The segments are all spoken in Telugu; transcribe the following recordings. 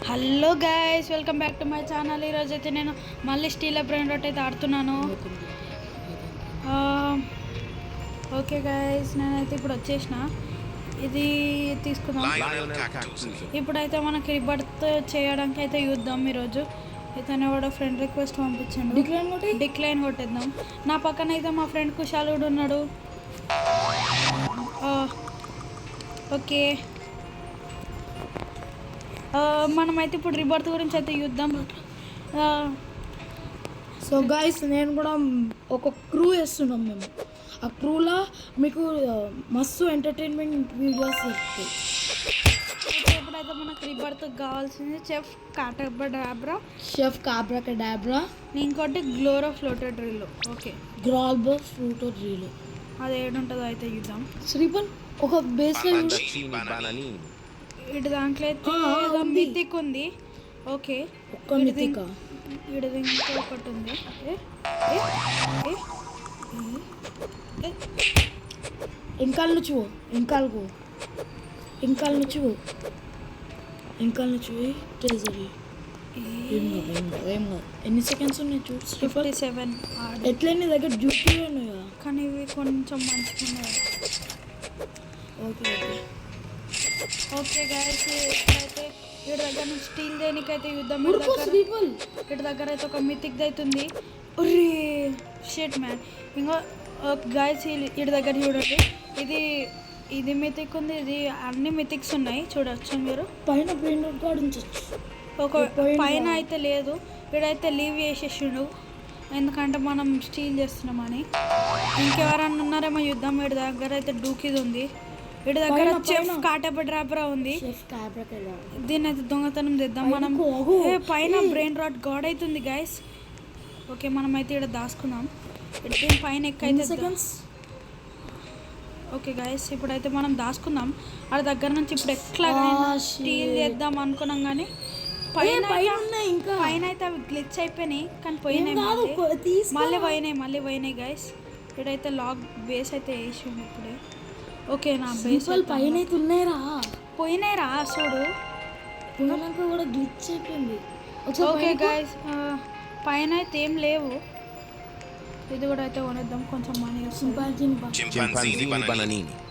Hello guys, welcome back to my channel. ఈరోజు అయితే నేను మళ్ళీ స్టీల్ బ్రెయిన్ రాట్ అయితే ఆడుతున్నాను. ఓకే గైస్, నేనైతే ఇప్పుడు వచ్చేసిన. ఇది తీసుకుందాం. ఇప్పుడైతే మనకి రిబర్త్ చేయడానికి అయితే చూద్దాం. ఈరోజు ఇతను కూడా ఫ్రెండ్ రిక్వెస్ట్ పంపించండు. డిక్లైన్ కొట్టేద్దాం. నా పక్కన అయితే మా ఫ్రెండ్ కుషాల్ కూడా ఉన్నాడు. ఓకే, మనమైతే ఇప్పుడు రిబర్త్ గురించి అయితే చూద్దాం. సో గైస్, నేను కూడా ఒక క్రూ వేస్తున్నాం. మేము ఆ క్రూలో మీకు మస్తు ఎంటర్టైన్మెంట్ వీడియోస్ వస్తాయి. ఇప్పుడైతే మనకు రిబర్త్ కావాల్సింది షెఫ్ కాబ్రాకడాబ్రా, ఇంకోటి గ్లోరో ఫ్లోటెడ్ డ్రిల్. ఓకే, గ్రాల్బో ఫ్రూటో డ్రిల్. అది ఏడుంటుందో అయితే చూద్దాం. శ్రీపన్ ఒక బేస్లో ఇటు దాంట్లో అయితే మితిక్ ఉంది. ఓకే, ఒక్క మితిక ఇడిది ఇంకా ఒకటి ఉంది. ఇంకాల నుంచి ట్రెజరీ. ఎన్ని సెకండ్స్ ఉన్నాయి చూడు. 57. ఎట్లా నీ దగ్గర డ్యూటీ ఉన్నాయా? కానీ ఇవి కొంచెం మంచిగా ఉన్నాయి. ఓకే ఓకే గైస్, ఇప్పుడైతే వీడి దగ్గర నుంచి స్టీల్ దేనికైతే యుద్ధం. వీడి దగ్గర అయితే ఒక మితిక్ అవుతుంది. ఒరే షిట్ మ్యాన్. ఇంకో గైస్, వీడి దగ్గర చూడండి, ఇది మితిక్ ఉంది. ఇది అన్ని మితిక్స్ ఉన్నాయి, చూడొచ్చు మీరు. పైన ఒక పైన అయితే లేదు. వీడైతే లీవ్ చేసేసిండు, ఎందుకంటే మనం స్టీల్ చేస్తున్నామని. ఇంకెవరన్నా ఉన్నారేమో యుద్ధం. వీడి దగ్గర అయితే డూకిది ఉంది. వీడి దగ్గర చెఫ్ కాటబడ్రాబ్రా ఉంది. దీన్ని అయితే దొంగతనం చేద్దాం మనం. పైన బ్రెయిన్ రాట్ గాడ్ అవుతుంది గైస్. ఓకే, మనం అయితే ఇక్కడ దాచుకుందాం. దీని పైన ఎక్కైతే. ఓకే గైస్, ఇప్పుడైతే మనం దాచుకుందాం. వాళ్ళ దగ్గర నుంచి ఇప్పుడు ఎట్లా స్టీల్ చేద్దాం అనుకున్నాం, కానీ పైన అయితే అవి గ్లిచ్ అయిపోయినాయి. కానీ పోయినాయి, మళ్ళీ పోయినాయి గైస్. ఇక్కడైతే లాక్ బేస్ అయితే వేసాము ఇప్పుడే. ఓకే, నా బేస్ పైన పోయినాయిరా చూడు. కూడా గ్లిచ్ అయిపోయింది. ఓకే గైస్, పైన అయితే ఏం లేవు. ఇది కూడా అయితే కొనేద్దాం, కొంచెం మనీ వస్తుంది.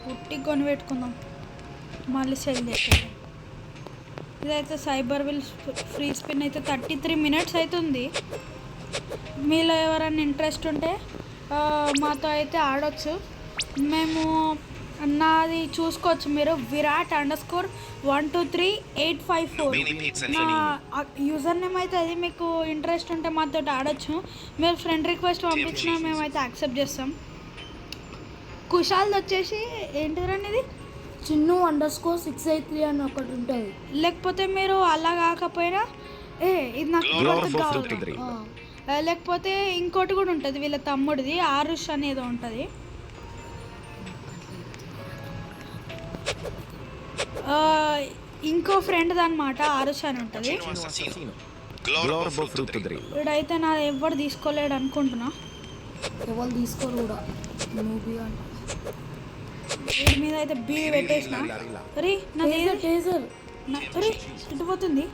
పుట్టి కొని పెట్టుకుందాం, మళ్ళీ సెల్ చేద్దాం. ఇదైతే సైబర్ విల్ ఫ్రీ స్పిన్ అయితే 33 మినిట్స్ అవుతుంది. మీలో ఎవరైనా ఇంట్రెస్ట్ ఉంటే మాతో అయితే ఆడొచ్చు. మేము నాది చూసుకోవచ్చు మీరు. virat_1238554 నా యూజర్ నేమ్ అయితే అది. మీకు ఇంట్రెస్ట్ ఉంటే మాతో ఆడొచ్చు. మీరు ఫ్రెండ్ రిక్వెస్ట్ పంపించినా మేమైతే యాక్సెప్ట్ చేస్తాం. కుషాల్ది వచ్చేసి ఏంటిదండి, ఇది చిన్ను_683 అని ఒకటి ఉంటుంది. లేకపోతే మీరు అలా కాకపోయినా ఇది నాకు లేకపోతే ఇంకోటి కూడా ఉంటుంది, వీళ్ళ తమ్ముడిది ఆరుష్ అనేది ఉంటుంది. ఇంకో ఫ్రెండ్ అనమాట, ఆరుష్ అని ఉంటుంది. ఇప్పుడైతే నాది ఎవరు తీసుకోలేడు అనుకుంటున్నా. ఎవరు తీసుకోరు కూడా. వీడి మీద అయితే బీ పెట్టేసిన. అరే నాది ఇటుపోతుంది.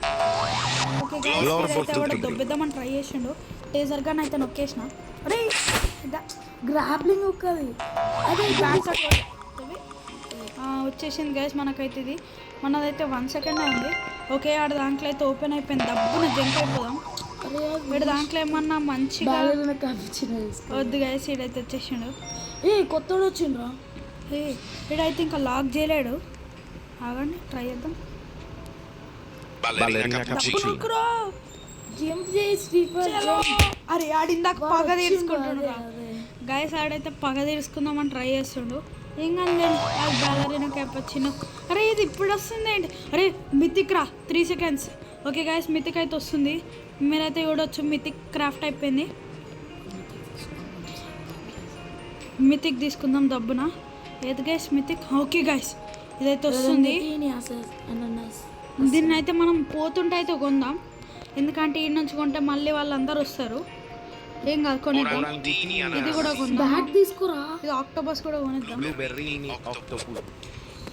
ఓకే గైస్, అయితే కూడా దొబ్బిద్దామని ట్రై చేసిండు. టేజర్ గాని అయితే నొక్కేసిన. అరే గ్రాప్లింగ్ ఒక్కది వచ్చేసింది గైస్. మనకైతే ఇది మనదైతే 1 సెకండ్ ఉంది. ఓకే, ఆడ దాంట్లో అయితే ఓపెన్ అయిపోయింది. డబ్బున జంప్ అయిపోదాం. వీడు దాంట్లో ఏమన్నా మంచిగా వద్దు గైస్. ఈడైతే వచ్చేసిండు. కొత్తడు వచ్చిండ్రా. వీడైతే ఇంకా లాక్ చేయలేడు. ఆగండి, ట్రై చేద్దాం. అరే ఆడిందాక పగ తీర్చుకుంటుండు గైస్. ఆడైతే పగ తీర్చుకుందామని ట్రై చేస్తుండు. ఏం కాదు, అది బ్యాలరీనా క్యాపచ్చినో. అరే ఇది ఇప్పుడు వస్తుంది ఏంటి? అరే మితిక్ రా, 3 సెకండ్స్. ఓకే గైస్, మితిక్ అయితే వస్తుంది. మీరైతే చూడొచ్చు, మితిక్ క్రాఫ్ట్ అయిపోయింది. మితిక్ తీసుకుందాం దబ్బున. ఏది గైస్ మితిక్? ఓకే గైస్, ఇదైతే వస్తుంది. దీన్ని అయితే మనం పోతుంటే అయితే కొందాం, ఎందుకంటే ఈ నుంచి కొంటే మళ్ళీ వాళ్ళందరూ వస్తారు. ఏం కాదు, కొనేద్దాం. ఇది కూడా కొనేద్దాం. తీసుకురా. ఇది ఆక్టోపస్ కూడా కొనేద్దాం.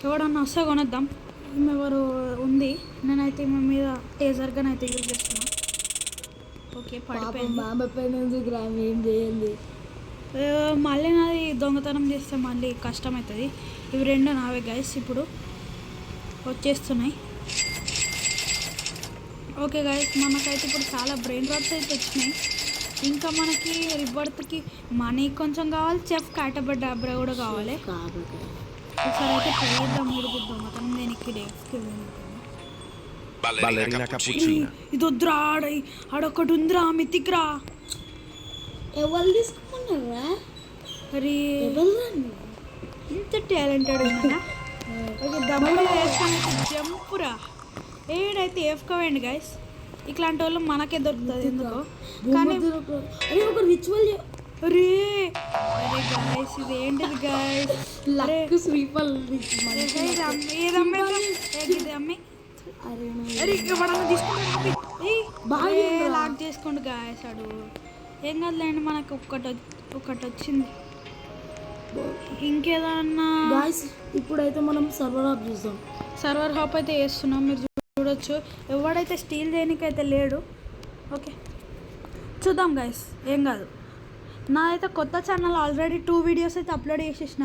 ఎవడన్నా వస్తే కొనేద్దాం. ఈమె ఎవరు ఉంది, నేనైతే ఈమె మీద టేజర్ గన్ అయితే యూజ్ చేస్తున్నా. ఓకే పడిపోయింది. బాబా పైన గ్రామ్ ఏం చేయండి. మళ్ళీ నాది దొంగతనం చేస్తే మళ్ళీ కష్టం అవుతుంది. ఇవి రెండు నావే గైస్, ఇప్పుడు వచ్చేస్తున్నాయి. ఓకే గైస్, మనకైతే ఇప్పుడు చాలా బ్రెయిన్ రాట్స్ అయితే వచ్చినాయి. ఇంకా మనకి రివర్త్కి మనీ కొంచెం కావాలి, చెఫ్ కాటబడ్డాబ్రా కూడా కావాలి. ఒకసారి అయితే ట్రై చేద్దాం. దొంగతనం నేను ఇక్కడ డేస్కి Ballerina cappuccina. ఇది వద్దురా, ఆడొకటి ఉందిరా మితిక్రా. ఎవరు తీసుకున్నారా? మరి ఎవరు ఇంత టాలెంటెడ్ ఉన్నా. ఓకే దమ్ములో వేస్తాను జంపురా. ఏడైతే ఏఫ్కోవేయండి గైస్, ఇట్లాంటి వాళ్ళు మనకే దొరుకుతుంది ఎందుకో. కానీ అరే ఒక రిచువల్ అరే అరే గైస్, ఇది ఏంటిది గైస్? లక్ శ్రీపల్ ఏదమ్మే అమ్మి. అరే ఎవడన్నా తీసుకుంటాడు. లాక్ చేసుకోండి గాయస్. అడు ఏం కాదులేండి, మనకు ఒకటి వచ్చింది. ఇంకేదన్నా గాయ్స్ ఇప్పుడైతే మనం సర్వర్ ఆఫ్ చూద్దాం. సర్వర్ హాప్ అయితే వేస్తున్నాం, మీరు చూడొచ్చు. ఎవడైతే స్టీల్ చేయడానికైతే లేడు. ఓకే చూద్దాం గైస్, ఏం కాదు. నాదైతే కొత్త ఛానల్ ఆల్రెడీ 2 వీడియోస్ అయితే అప్లోడ్ చేసేసిన.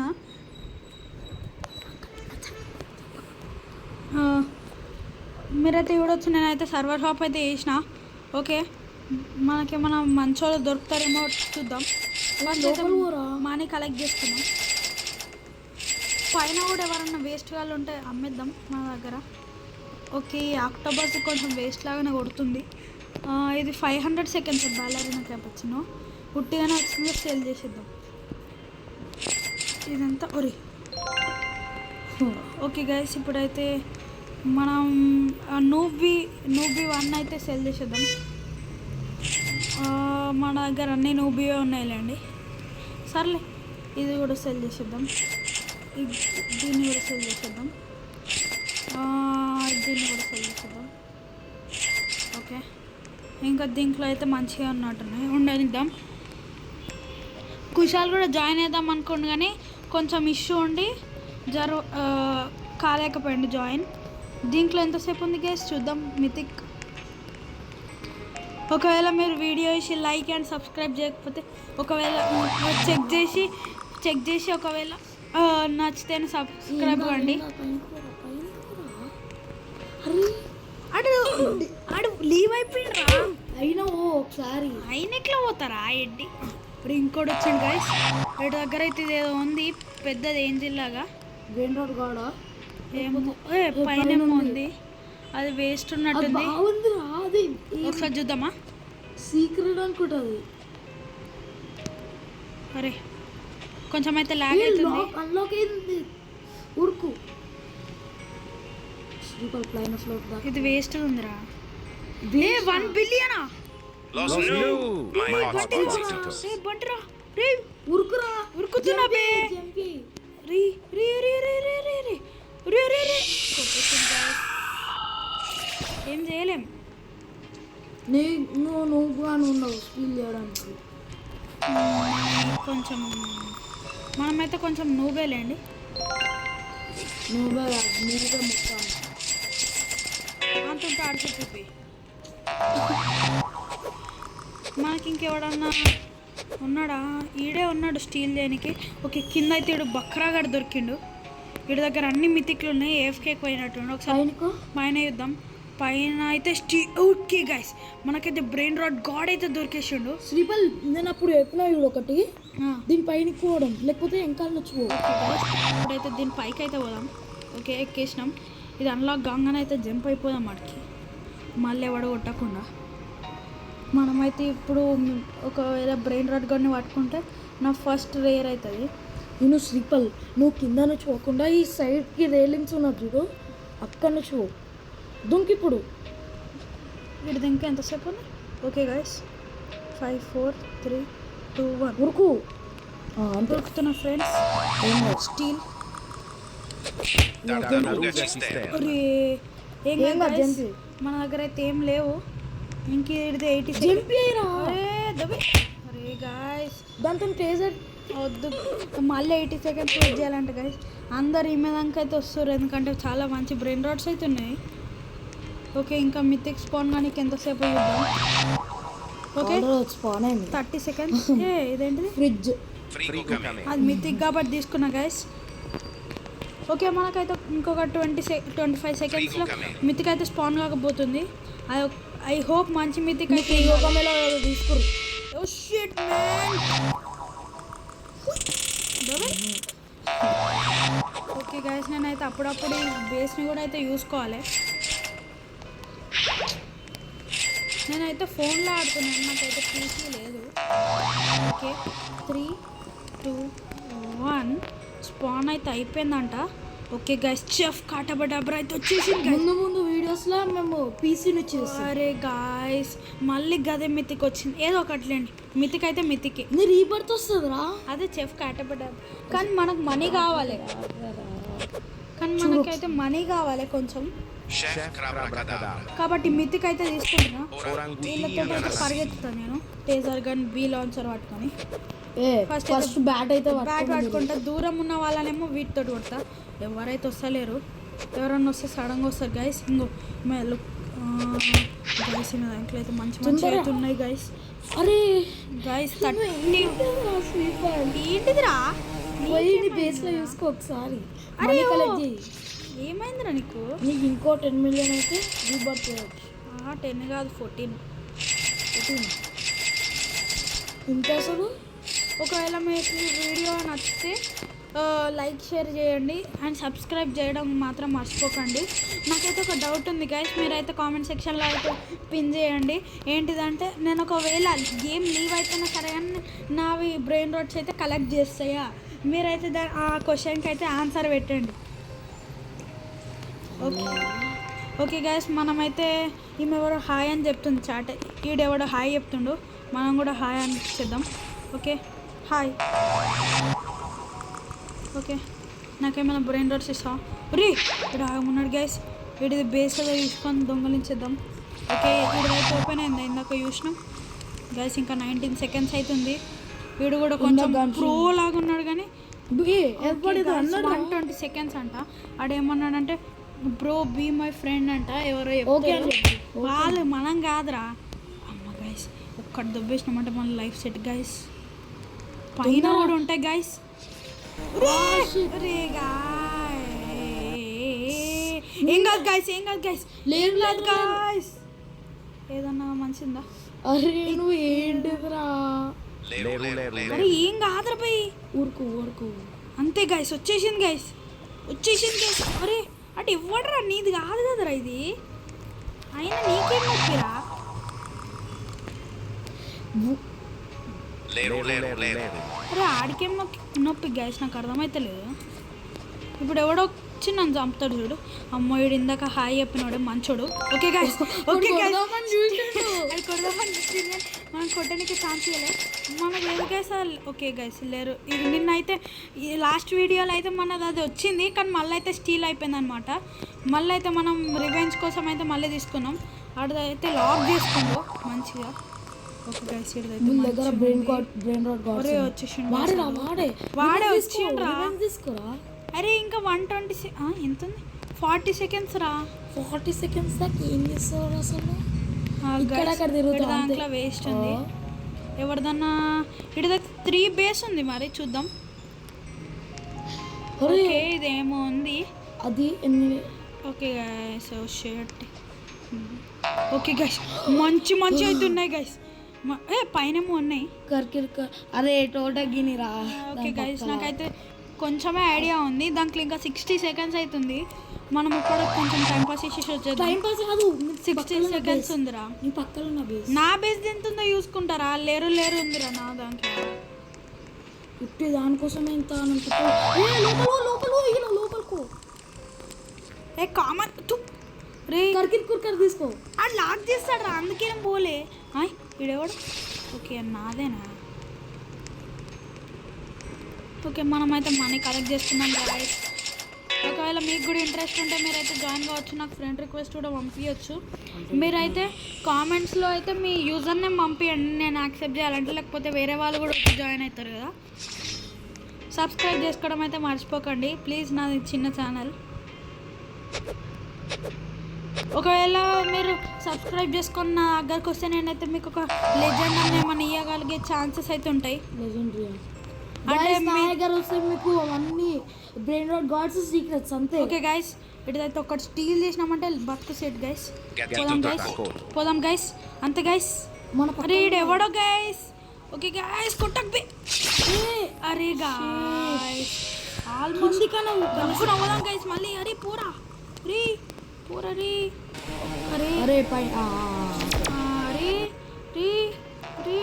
మీరైతే చూడొచ్చు, నేనైతే సర్వర్ హాప్ అయితే వేసిన. ఓకే మనకేమన్నా మంచోళ్ళు దొరుకుతారేమో చూద్దాం. మనీ కలెక్ట్ చేసుకుందాం. పైన కూడా ఎవరన్నా వేస్ట్ వాళ్ళు ఉంటే అమ్మేద్దాం మన దగ్గర. ఓకే అక్టోబర్స్ కొంచెం వేస్ట్ లాగానే కొడుతుంది. ఇది 500 సెకండ్స్ బాలరీనా క్యాపచ్చినో పుట్టిగానే వచ్చిందో సేల్ చేసేద్దాం ఇదంతా. ఒరే ఓకే గైస్, ఇప్పుడైతే మనం నూబీ 1 అయితే సెల్ చేసేద్దాం. మన దగ్గర అన్నీ నూబీవే ఉన్నాయిలేండి. సర్లే ఇది కూడా సెల్ చేసేద్దాం. దీన్ని కూడా సెల్ చేసేద్దాం. దీన్ని కూడా సెల్ చేసేద్దాం. ఓకే ఇంకా దీంట్లో అయితే మంచిగా ఉన్నట్టున్నాయి, ఉండనిద్దాం. కుషాల్ కూడా జాయిన్ అవుదాం అనుకోండి, కానీ కొంచెం ఇష్యూ ఉండి కాలేకపోయింది జాయిన్. దీంట్లో ఎంతసేపు ఉంది గైస్ చూద్దాం. మిథిక్ ఒకవేళ మీరు వీడియో వేసి లైక్ అండ్ సబ్స్క్రైబ్ చేయకపోతే, ఒకవేళ చెక్ చేసి ఒకవేళ నచ్చితేనే సబ్స్క్రైబ్ అవ్వండి. ఆడు లీవ్ అయిపోయిండ్రా. అయినా ఒకసారి అయిన ఎట్లా పోతారా ఎడ్డి. ఇప్పుడు ఇంకోటి వచ్చింది గైస్, వీటి దగ్గర అయితే ఇదేదో ఉంది పెద్దది ఏంజిల్ లాగా. బ్రెయిన్ రాట్ గాడా ఏమో పైన ఉంది, అది వేస్ట్ ఉన్నట్టుంది. అది ఒకసారి చూద్దామా. సీక్రెట్ అనుకుంటుంది. అరే కొంచెం అయితే లాగ్ అవుతుంది. అన్లాక్ అయింది. ఉరుకు ఇది వేస్ట్ ఉందిరా. 1 బిలియనా ఉరుకురా. ఉరుకుతున్నా బే. ఏం చేయలేం. నువ్వు ఉండవు స్టీల్ చేయడానికి. కొంచెం మనమైతే కొంచెం నూబేలేండి. నువ్వే మొత్తం అంతుంటే ఆడితే చూపి. మనకి ఇంకెవడన్నా ఉన్నాడా? ఈడే ఉన్నాడు స్టీల్ చేయడానికి. ఓకే కింద అయితే ఇడు బక్రాగాడు దొరికిండు. వీడి దగ్గర అన్ని మితిక్లు ఉన్నాయి. ఏఫ్కేకి పోయినట్టు. ఒకసారి పైన చూద్దాం. పైన అయితే ఓకే గైస్, మనకైతే బ్రెయిన్ రాట్ గాడ్ అయితే దొరికేసిండు. శ్రీపల్ నేను అప్పుడు ఎక్కినా వీడు ఒకటి దీని పైన పోవడం, లేకపోతే ఇంకా ఇప్పుడైతే దీని పైకి అయితే పోదాం. ఓకే ఎక్కేసినాం. ఇది అన్లాక్ కాగానే అయితే జంప్ అయిపోదాం వాడికి, మళ్ళీ ఎవడ కొట్టకుండా. మనమైతే ఇప్పుడు ఒకవేళ బ్రెయిన్ రాట్ గాడిని పట్టుకుంటే నా ఫస్ట్ రేర్ అవుతుంది. నేను శ్రీపల్ నువ్వు కింద నుంచి పోకుండా ఈ సైడ్కి రేలింగ్స్ ఉన్నది చూడు, అక్కడ నుంచి పో. దుంకి ఇప్పుడు వీడి దింక ఎంతసేపు ఉంది? ఓకే గైస్ 5 4 3 2 1 ఉరుకు. దొరుకుతున్నా ఫ్రెండ్స్ స్టీల్. ఏం కాదు, మన దగ్గర అయితే ఏం లేవు. ఇంక 80 అరే అరే గాయస్ దాంతో టేజర్ వద్దు మళ్ళీ 80 సెకండ్స్ వెయిట్ చేయాలంట గైస్. అందరు ఈ మీదంక అయితే వస్తారు ఎందుకంటే చాలా మంచి బ్రెయిన్ రాట్స్ అయితే ఉన్నాయి. ఓకే ఇంకా మిథిక్ స్పాన్ కానీ ఎంతసేపు చూద్దాం. ఓకే స్పాన్ అయింది 30 సెకండ్స్. ఇదేంటిది ఫ్రిడ్జ్, అది మిథిక్ కాబట్టి తీసుకున్నా గైస్. ఓకే మనకైతే ఇంకొక 25 సెకండ్స్లో మిథిక్ అయితే స్పాన్ కాకపోతుంది. ఐ హోప్ మంచి మిథిక్ అయితే తీసుకురు. ఓకే గైస్ నేనైతే అప్పుడప్పుడు ఈ బేస్ని కూడా అయితే చూసుకోవాలి. నేనైతే ఫోన్లో ఆడుతున్నాను, నాకైతే పీసీ లేదు. ఓకే 3, 2, 1 స్పాన్ అయితే అయిపోయిందంట. ఓకే గైస్ చెఫ్ కాటబడాబ్రా అయితే వచ్చేసింది. ముందు వీడియోస్లో మేము పీసీని వచ్చేసి అరే గాయస్ మళ్ళీ గదే మితికి వచ్చింది. ఏదో ఒకట్లేండి మితికి అయితే మితికి నీ రీబర్త్ వస్తుందిరా. అదే చెఫ్ కాటబడాబ్రా. కానీ మనకు మనీ కావాలి, కానీ మనకైతే మనీ కావాలి కొంచెం. కాబట్టి మితికి అయితే తీసుకుంటున్నా. వీళ్ళతో అయితే పరిగెత్తుతాను నేను టేజర్ గన్ బీ లాంచర్ పట్టుకొని. ఫస్ట్ బ్యాట్ అయితే బ్యాట్ పట్టుకుంటా. దూరం ఉన్న వాళ్ళనేమో వీటితో కొడతా. ఎవరైతే వస్తలేరు, ఎవరన్నా వస్తే సడన్గా వస్తారు గైస్. ఇంకో మేలు గైస్ నా దాంట్లో అయితే మంచి మంచి అయితే ఉన్నాయి గైస్. అరే గైస్ 30 ఏంటిదిరా బేస్లో చూసుకో ఒకసారి. అరే కలెక్ట్ చేయి. ఏమైందిరా నీకు ఇంకో 10 మిలియన్ అయితే రీబర్త్ చేయవచ్చు. 10 కాదు 14 ఇంత అసలు. ఒకవేళ మీకు ఈ వీడియో నచ్చితే లైక్ షేర్ చేయండి అండ్ సబ్స్క్రైబ్ చేయడం మాత్రం మర్చిపోకండి. నాకైతే ఒక డౌట్ ఉంది గైస్, మీరైతే కామెంట్ సెక్షన్లో అయితే పిన్ చేయండి. ఏంటిదంటే నేను ఒకవేళ గేమ్ లీవ్ అయిపోయినా సరే కానీ నావి బ్రెయిన్ రాట్స్ అయితే కలెక్ట్ చేస్తాయా? మీరైతే ఆ క్వశ్చన్కి అయితే ఆన్సర్ పెట్టండి. ఓకే గైస్ మనమైతే ఈమె ఎవరో హాయ్ అని చెప్తుంది చాట్. ఈడెవడో హాయ్ చెప్తుండు, మనం కూడా హాయ్ అని చేద్దాం. Okay hi. ఓకే నాకేమైనా బ్రెయిన్ రాట్స్ ఇస్తావా? రీ ఇక్కడ ఆగమున్నాడు గైస్. వీడిది బేస్ ఏదో తీసుకొని దొంగలించేద్దాం. ఓకే వీడిదైతే ఓపెన్ అయింది, ఇందాక చూసినాం గైస్. ఇంకా 19 సెకండ్స్ అవుతుంది. వీడు కూడా కొంచెం ప్రో లాగా ఉన్నాడు కానీ 120 సెకండ్స్ అంట. ఆడేమన్నాడంటే బ్రో బీ మై ఫ్రెండ్ అంట. ఎవరో చెప్తారు వాళ్ళు, మనం కాదురా. అమ్మ గైస్ ఒక్కటి దొబ్బేసినామంటే మన లైఫ్ సెట్ గైస్. పైన కూడా ఉంటాయి గైస్. ఏం కాదు గైస్, ఏం కాదు గైస్, లేదు లేదు గైస్. ఏదన్నా మంచిందా? అరే నువ్వు ఏంటిదిరా? అరే ఏం కాదురా పోయి ఊరుకు అంతే గైస్. వచ్చేసింది గైస్. అరే అటు ఇవ్వడరా, నీది కాదు కదరా ఇది. అయినా నీకేం నొప్పిరా? అరే ఆడికేం నొప్పి గైస్, నాకు అర్థమైతే లేదు. ఇప్పుడు ఎవడో వచ్చి నన్ను చంపుతాడు చూడు. అమ్మాయిడు ఇందాక హాయ్ చెప్పినాడు మంచోడు. ఓకే గైస్, ఓకే గైస్ అది కొడదామని చూసింది, మనం కొట్టడానికి ఛాన్స్ ఇవ్వలేదు. మనకు లేదు గైస్. ఓకే గైస్ లేరు. ఇది నిన్నైతే ఈ లాస్ట్ వీడియోలో అయితే మనది అది వచ్చింది, కానీ మళ్ళీ అయితే స్టీల్ అయిపోయింది అనమాట. మళ్ళీ అయితే మనం రివెంజ్ కోసం అయితే మళ్ళీ తీసుకున్నాం. అదైతే లాక్ చేసుకుందాం మంచిగా. ఓకే గైస్ దగ్గర బ్రెయిన్ రాట్ వాడే వచ్చిండ్రా. తీసుకోరా. అరే ఇంకా 120 ఎంత ఉంది? 40 సెకండ్స్ రా. 40 సెకండ్స్ దాకా ఏం చేస్తారు అసలు? దాంట్లో వేస్ట్ ఉంది. ఎవరిదన్నా ఇటు దగ్గర 3 బేస్ ఉంది, మరి చూద్దాం. ఓకే ఇదేమో ఉంది అది. Okay guys shirt. Okay guys మంచి అయితే ఉన్నాయి గైస్. పైనేమో ఉన్నాయి. అరే టోటా గినిరా. ఓకే గైస్ నాకైతే కొంచెమే ఐడియా ఉంది. దాంట్లో ఇంకా 60 సెకండ్స్ అవుతుంది. మనం ఇప్పుడు కొంచెం టైంపాస్ చేసేసి వచ్చేది. టైంపాస్ కాదు, 60 సెకండ్స్ ఉందిరా. నీ పక్కన ఉన్న బేస్. నా బేస్ ఎంత ఉందో చూసుకుంటారా? లేరు ఉందిరా నా దాంట్లో. ఇప్పుడు దానికోసం ఎంత లోపలకు ఏ కామన్ రే కుర్కర్ తీసుకో. అది లాక్ చేస్తాడు రా, అందుకేం పోలే. ఇడెవడు? ఓకే నాదేనా? ఓకే మనమైతే మనీ కలెక్ట్ చేస్తున్నాం గాయ్స్. ఒకవేళ మీకు కూడా ఇంట్రెస్ట్ ఉంటే మీరైతే జాయిన్ కావచ్చు. నాకు ఫ్రెండ్ రిక్వెస్ట్ కూడా పంపించవచ్చు. మీరైతే కామెంట్స్లో అయితే మీ యూజర్ నేమ్ పంపించండి, నేను యాక్సెప్ట్ చేయాలంటే. లేకపోతే వేరే వాళ్ళు కూడా వచ్చి జాయిన్ అవుతారు కదా. సబ్స్క్రైబ్ చేసుకోవడం అయితే మర్చిపోకండి ప్లీజ్. నాది చిన్న ఛానల్. ఒకవేళ మీరు సబ్స్క్రైబ్ చేసుకున్న నా దగ్గరకు వస్తే నేనైతే మీకు ఒక లెజెండ్ అని ఏమైనా ఇవ్వగలిగే ఛాన్సెస్ అయితే ఉంటాయి. లెజెండరీ అంటే నా దగ్గర వస్తే మీకు అన్ని బ్రెయిన్ రాట్ గాడ్స్ సీక్రెట్స్ అంతే. ఓకే గైస్, ఇటుదైతే ఒకటి స్టీల్ చేసినామంటే బతుకు సెట్ గైస్. పోదాం గైస్ అంతే గైస్. మన అరే ఎవడో గైస్. Okay guys కొట్టక్ B. అరే గైస్ ఆల్మోస్ట్ దబ్బున పోదాం గైస్ మళ్ళీ. అరే పూరా రీ పూరా రీ. అరే అరే పై అరే రీ రీ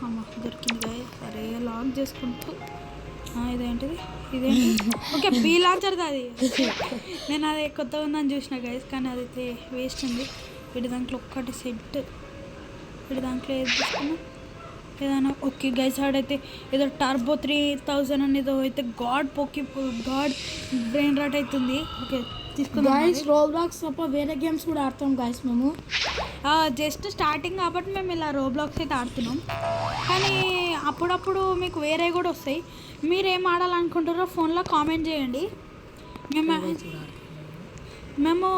అమ్మ దొరికింది గైస్. అరే లాక్ చేసుకుంటూ ఇదేంటిది ఓకే బీ లాంచర్ది అది. నేను అది కొత్తగా ఉందని చూసిన గైస్, కానీ అదైతే వేస్ట్ ఉంది. వీటి దాంట్లో ఒక్కటి సెట్, వీటి దాంట్లో ఏది తీసుకున్నా ఏదైనా. ఓకే గైస్ ఆడైతే ఏదో టర్బో 3000 అనేదో అయితే గాడ్ బ్రెయిన్ రాట్ అవుతుంది. ఓకే తీసుకుందాం గైస్. రోబ్లాక్స్ తప్ప వేరే గేమ్స్ కూడా ఆడతాం గైస్ మేము. జస్ట్ స్టార్టింగ్ కాబట్టి మేము ఇలా రోబ్లాక్స్ అయితే ఆడుతున్నాం, కానీ అప్పుడప్పుడు మీకు వేరే కూడా వస్తాయి. మీరు ఏం ఆడాలనుకుంటారో ఫోన్లో కామెంట్ చేయండి. మేము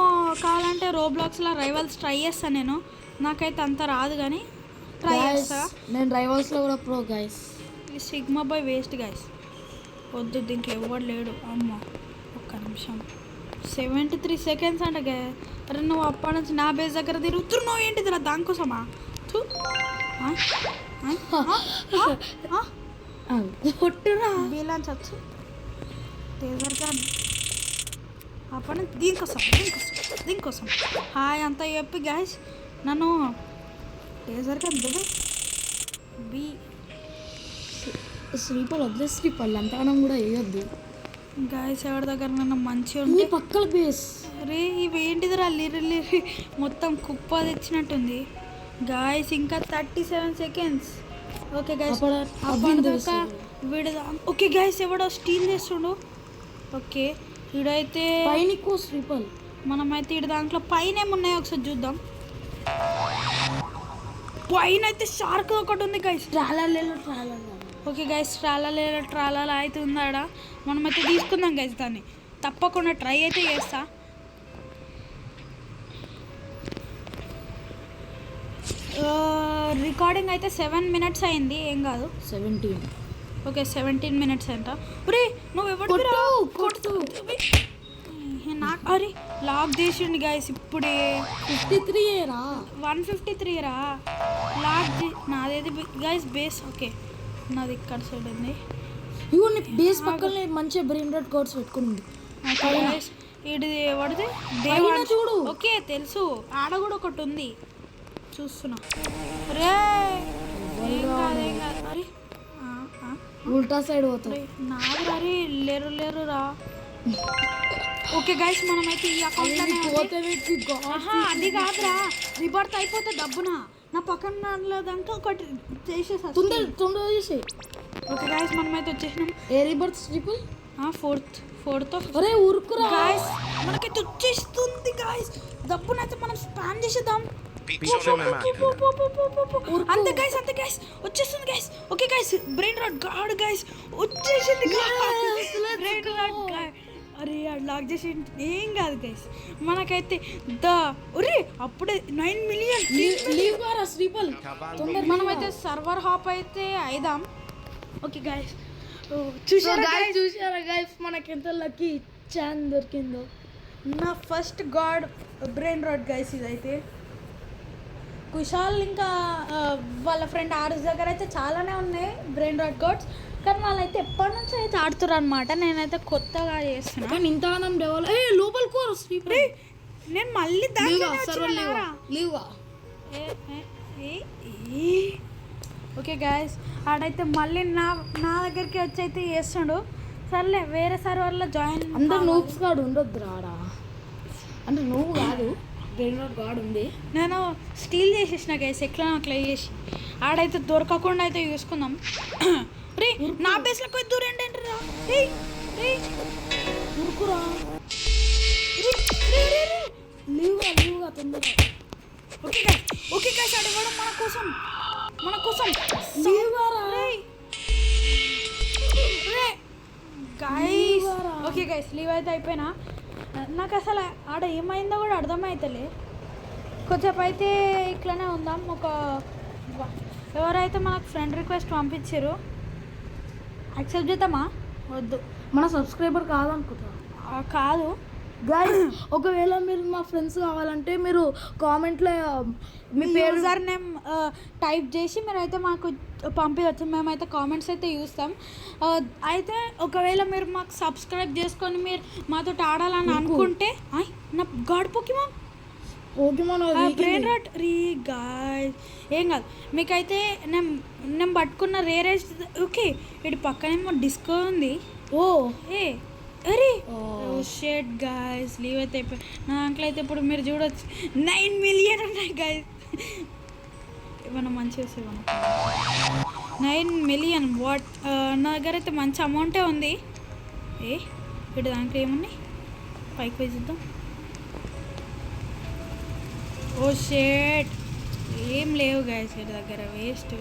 కావాలంటే రోబ్లాక్స్లో రైవల్స్ ట్రై చేస్తాను. నేను నాకైతే అంత రాదు కానీ ట్రై చేస్తా. నేను రైవల్స్లో కూడా ప్రో గైస్. ఈ సిగ్మా బాయ్ వేస్ట్ గైస్, వద్దు దీంట్లో ఎవడు లేడు. అమ్మ ఒక్క నిమిషం 73 seconds అంట గా. అరే నువ్వు అప్పటి నుంచి నా బేస్ దగ్గర తిరుగుతున్నావు ఏంటిదిరా దానికోసమా? కొట్టురా బీలాన్స్ వచ్చు టేజర్గా అప్పటి నుంచి దీనికోసం హాయ్ అంతా చెప్పి గ్యాస్ నన్ను టేజర్గా బీ శ్రీపల్ వద్దు. శ్రీపల్ అంతగానం కూడా వేయొద్దు గాయస్. ఎవరి దగ్గర నన్ను మంచిగా ఉంది పక్కల బేస్. అరే ఇవి ఏంటిదిరా లిరి మొత్తం కుప్ప తెచ్చినట్టుంది గాయస్. ఇంకా 37 seconds. ఓకే గైస్ అప్పటిదాకా వీడు. ఓకే గైస్ ఎవడో స్టీల్ చేస్తుండు. ఓకే వీడైతే పైన శ్రీపల్ మనమైతే ఇటు దాంట్లో పైన ఏమున్నాయో ఒకసారి చూద్దాం. పైన అయితే షార్క్ ఒకటి ఉంది గైస్. ఓకే గైస్ ట్రాలా అయితే ఉందాడా. మనమైతే తీసుకుందాం గైస్ దాన్ని. తప్పకుండా ట్రై అయితే చేస్తా. రికార్డింగ్ అయితే 7 minutes అయింది, ఏం కాదు 17. ఓకే 17 minutes అంట. ఒరే నువ్వు ఎవరు నాకు అరే లాక్ చేసిండు గైస్ ఇప్పుడే. 53 రా 153 రా లాక్ నాదేది గైస్ బేస్. ఓకే నాది ఇక్కడ సైడ్ ఉంది. ఇవ్వ నీకు బేస్ పక్కనే మంచిగా బ్రెయిన్ రాట్ గాడ్స్ పెట్టుకుంది. ఇది ఎవరిది చూడు. ఓకే తెలుసు ఆడ కూడా ఒకటి ఉంది చూస్తున్నా. రే ఏం కాదు. అరే ఉల్టా సైడ్ పోతుంది నాది రే లేరు రా. ఓకే గైస్ మనమైతే ఈ అకౌంట్లోనే అది కాదురా రిబర్త్ అయిపోతే డబ్బున నా పక్కన దాంట్లో ఒకటి చేసేసా తొందర చేసే. ఓకే గైస్ మనమైతే వచ్చేసినాం. ఏ రిబర్త్ ట్రిపుల్ 4th. అరే ఊరుకురా గైస్ మనకైతే వచ్చేస్తుంది గైస్. డబ్బునైతే మనం స్పామ్ చేసేద్దాం అంతే గైస్ వచ్చేస్తుంది guys. Okay guys brain rot god guys వచ్చేసింది. బ్రెయిన్ రాట్ గాడ్ అరే లాక్ చేసి ఏం కాదు గైస్. మనకైతే ఒరే అప్పుడే 9 million శ్రీపల్. మనమైతే సర్వర్ హాప్ అయితే అయిదాం. ఓకే గైస్ చూసారా గైస్ మనకి ఎంత లక్కీ ఛాన్స్ దొరికిందో. నా first god brain rot guys. ఇదైతే కుషాల్ ఇంకా వాళ్ళ ఫ్రెండ్ ఆర్స్ దగ్గర అయితే చాలానే ఉన్నాయి బ్రెయిన్ రాట్ గాడ్స్, కానీ వాళ్ళైతే ఎప్పటి నుంచి అయితే ఆడుతున్నారు అనమాట. నేనైతే కొత్తగా చేస్తున్నా కానీ ఇంతగానం డెవలప్ లోపల కోరు శ్రీపల్. నేను మళ్ళీ ఓకే గైస్ ఆడైతే మళ్ళీ నా దగ్గరికి వచ్చి అయితే చేస్తాడు. సర్లే వేరే సర్వర్లో జాయిన్. అందరు నూబ్స్ గాడు ఉండొద్దు రాడా అంటే నువ్వు కాదు బ్రెయిన్ రాట్ గాడ్ ఉంది. నేను స్టీల్ చేసేసిన గైస్ ఎట్లా అట్లా చేసి ఆడైతే దొరకకుండా అయితే చూసుకుందాం. రే నా బేస్లో పోయి దూరం ఏంటరా ఉరుకురా లీవ్గా తొందరగా. ఓకే గైస్ ఆడేవాడు మన కోసం లీవ్గా రా. గైస్ Leave రా. ఓకే గైస్ లీవ్ అయితే అయిపోయినా నాకు అసలు ఆడ ఏమైందో కూడా అర్థమవుతలే కొంచెంసేపు అయితే ఇట్లనే ఉందాం ఎవరైతే మనకు ఫ్రెండ్ రిక్వెస్ట్ పంపించారు యాక్సెప్ట్ చేద్దామా వద్దు మన సబ్స్క్రైబర్ కాదనుకుంటా కాదు గైస్ ఒకవేళ మీరు మా ఫ్రెండ్స్ కావాలంటే మీరు కామెంట్లో మీ యూజర్ నేమ్ టైప్ చేసి మీరైతే మాకు పంపించవచ్చు మేమైతే కామెంట్స్ అయితే చూస్తాం అయితే ఒకవేళ మీరు మాకు సబ్స్క్రైబ్ చేసుకొని మీరు మాతో ఆడాలని అనుకుంటే నా గాడ్ పోకిమాన్ బ్రెయిన్ రాట్ రీ గాయ్ ఏం కాదు మీకైతే నేను పట్టుకున్న రేరేజ్ ఓకే ఇటు పక్కనేమో డిస్కో ఉంది ఏ అరే షేట్ గాయస్ లీవ్ అయితే అయిపోయి నా దాంట్లో అయితే ఇప్పుడు మీరు చూడొచ్చు 9 మిలియన్ ఉన్నాయి గాయస్ ఏమన్నా మంచిగా వస్తుంది 9 మిలియన్ వాట్ నా దగ్గర అయితే మంచి అమౌంటే ఉంది ఇటు దాంట్లో ఏమున్నాయి పైకి పోయి చూద్దాం ఓ షేట్ ఏం లేవు గాయస్ ఇటు దగ్గర వేస్ట్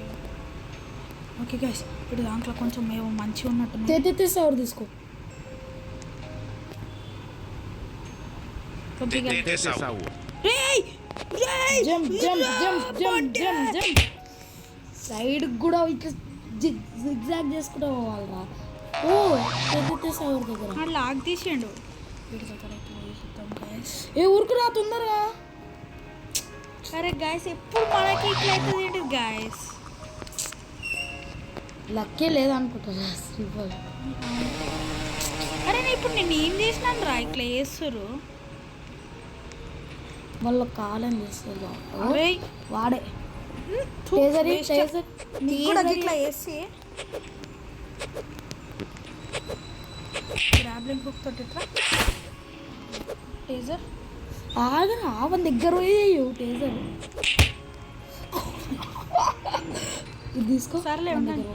ఓకే గాయస్ ఇటు దాంట్లో కొంచెం ఏమో మంచిగా ఉన్నట్టు ఎవరు తీసుకో సైడ్ కూడా ఇట్లా జిగ్జాగ్ చేసుకుంటూ పోవాలరా ఎవరి దగ్గర లాగ్ తీసిండు వీడి దగ్గర ఏ ఊరికి రా తొందరగా అరే గాయస్ ఎప్పుడు మనకి ఇట్లా అవుతుంది ఏంటి గాయస్ లక్కే లేదనుకుంటా అరే ఇప్పుడు నేను ఏం చేసినాను రా ఇట్లా చేస్తురు మళ్ళీ కాలం చేస్తారు అరే వాడే ఇట్లా వేసి గ్రాబ్లింగ్ హుక్ తోటి ఇట్లా టేజర్ ఆగరా మన దగ్గర పోయేయు టేజర్ ఇది తీసుకో సర్లే ఉండండి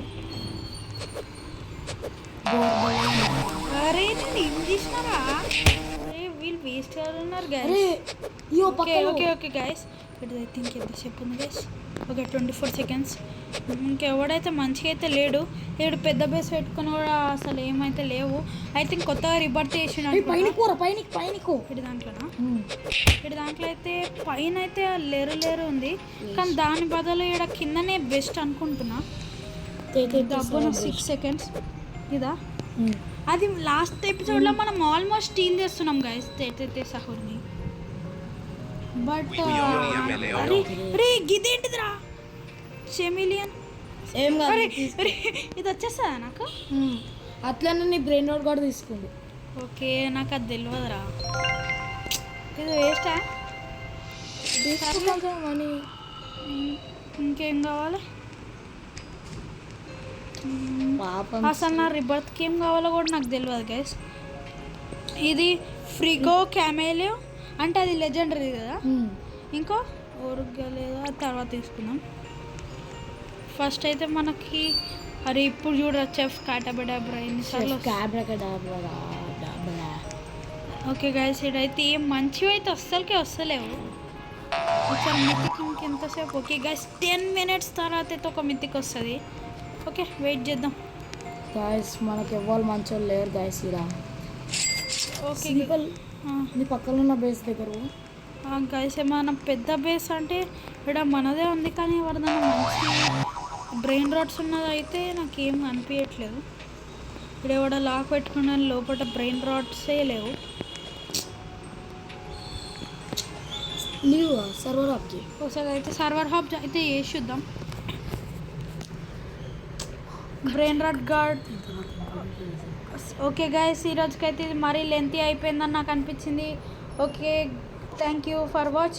అరే నేను ఏం చేసినారా అరే వీళ్ళు వేస్ట్ ఉన్నారు guys okay okay okay guys it I think ఎంతసేపు ఉంది గైస్ ఓకే 24 సెకండ్స్ ఇంకెవడైతే మంచిగా అయితే లేడు ఏడు పెద్ద బేస్ పెట్టుకుని కూడా అసలు ఏమైతే లేవు ఐ థింక్ కొత్తగా రిబర్త్ చేసిన ఇటు దాంట్లోనా ఇటు దాంట్లో అయితే పైన అయితే లేరు ఉంది కానీ దాని బదులు ఇక్కడ కిందనే బెస్ట్ అనుకుంటున్నా డబ్బును 6 సెకండ్స్ ఇదా అది లాస్ట్ ఎపిసోడ్లో మనం ఆల్మోస్ట్ స్టీల్ చేస్తున్నాం గైస్ తేతే సహుర్ని బట్ రే గిదేంటిదిరా చెమిలియన్ ఏం కాదు ఇది వచ్చేస్తుందా నాకు అట్లనే నీ బ్రెయిన్ అవుట్ కూడా తీసుకోండి ఓకే నాకు అది తెలియదురా ఇది వేస్టా మనీ ఇంకేం కావాలి అసలు నా రిబర్త్కి ఏం కావాలో కూడా నాకు తెలియదు గైస్ ఇది ఫ్రిగో క్యామెలియో అంటే అది లెజెండరీ కదా ఇంకో ఓరుగ్గా లేదా తర్వాత తీసుకుందాం ఫస్ట్ అయితే మనకి అరే ఇప్పుడు చూడరా చెఫ్ కాటాబెడాబ్రా ఎన్నిసార్లు ఓకే గైస్ ఇదైతే ఏం మంచివి అయితే వస్తలేవు ఒకసారి మితికి ఇంకెంతసేపు ఓకే గైస్ 10 మినిట్స్ తర్వాత అయితే ఒక మితికి వస్తుంది ఓకే వెయిట్ చేద్దాం గాయస్ మనకి ఎవ్వరు మంచోళ్ళు లేరు గాయస్ ఇలా ఓకే నీ పక్కన ఉన్న బేస్ దగ్గర గైస్ ఏమన్నా పెద్ద బేస్ అంటే ఇక్కడ మనదే ఉంది కానీ ఎవరిదైనా మంచి బ్రెయిన్ రాట్స్ ఉన్నది అయితే నాకేం అనిపించట్లేదు ఇక్కడ ఎవడ లాక్ పెట్టుకున్న లోపల బ్రెయిన్ రాట్సే లేవు లీవ్ సర్వర్ హాబ్కి ఒకసారి అయితే సర్వర్ హాబ్ అయితే చేసి చూద్దాం brain rot guard okay guys ఈరోజుకైతే ఇది మరీ లెంతీ అయిపోయిందని నాకు అనిపించింది okay thank you for watching